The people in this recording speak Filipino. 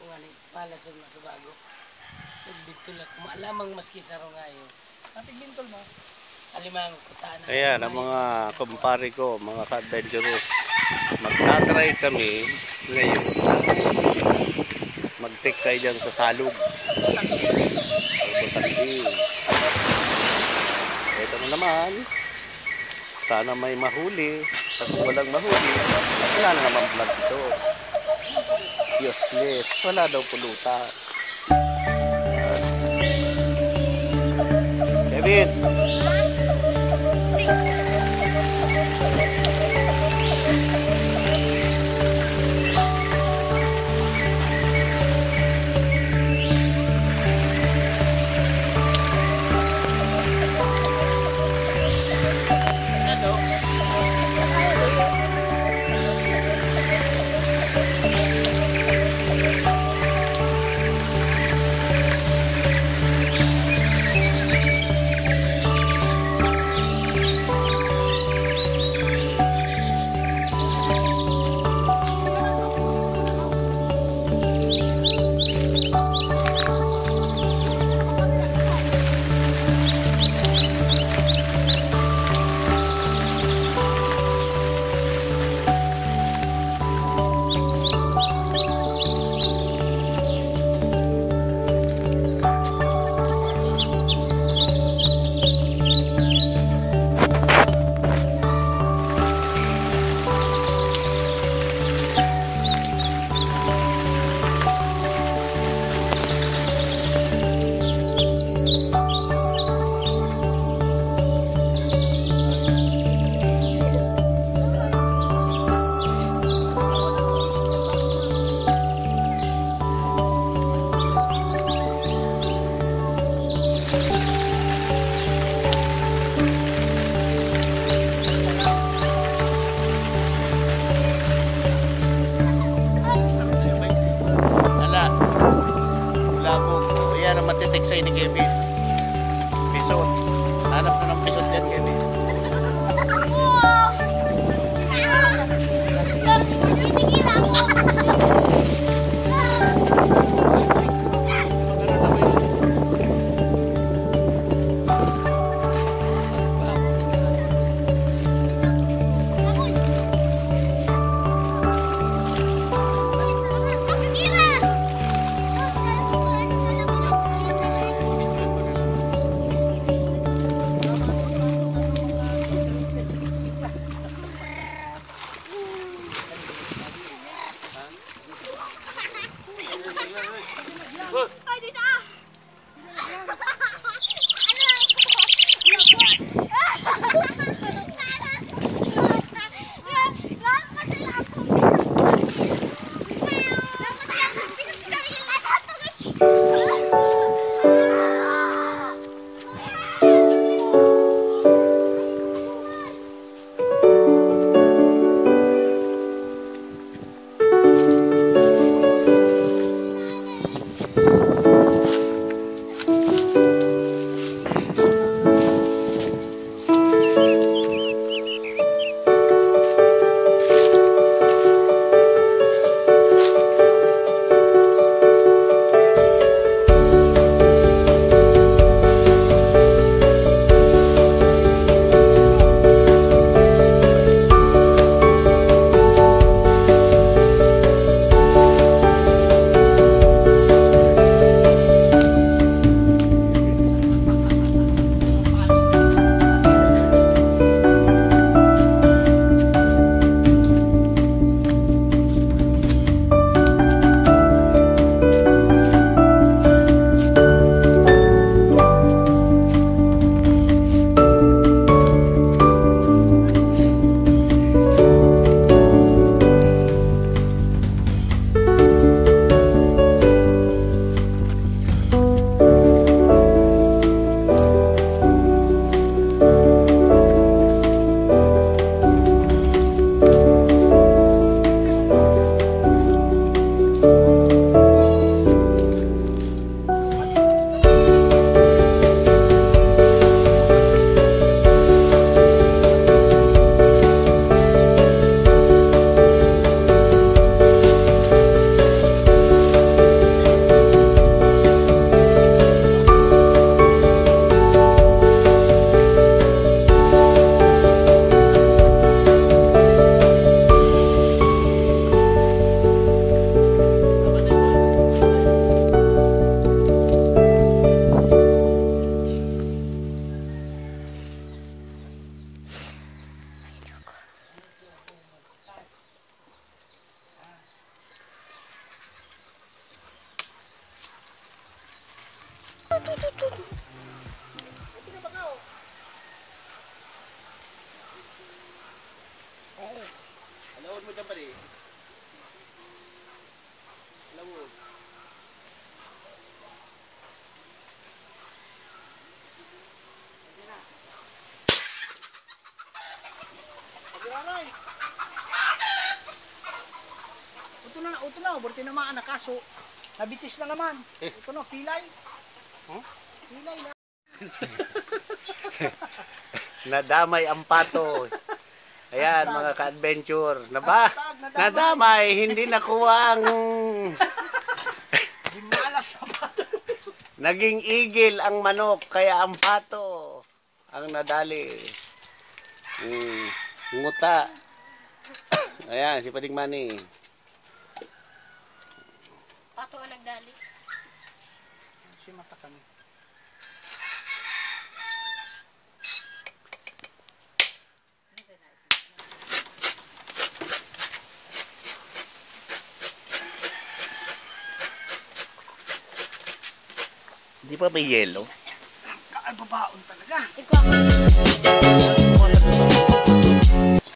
nga ni pala sa mga bago. Dito lang maalamang maski sa rongayo. Ating bintol mo. Alimang kutaan. Ayan ang mga kumpare ko, mga ka-adventurous. Magta-try kami ngayon. Mag-take dyan sa salog. Ito na naman. Sana may mahuli. Kasi walang mahuli, wala na naman vlog ito. Useless. Wala daw pulutan. Kevin! Matiteksay ni Kevin. Pisot. Hanap na ng pisot yan, Kevin. burti naman anak kaso. Nabitis na naman. Ito no, pilay. Huh? Pilay na. Nadamay ang pato. Ayan, mga ka-adventure. Nadamay. Nadamay, hindi nakuha ang... Dimalas sa pato. Naging igil ang manok, kaya ang pato ang nadali. Nguta. Ayan, si Pading Manny. Pato ang nagdali. Si mata kami. Di pa ba yelo? Kaababaon talaga. Ikaw ako.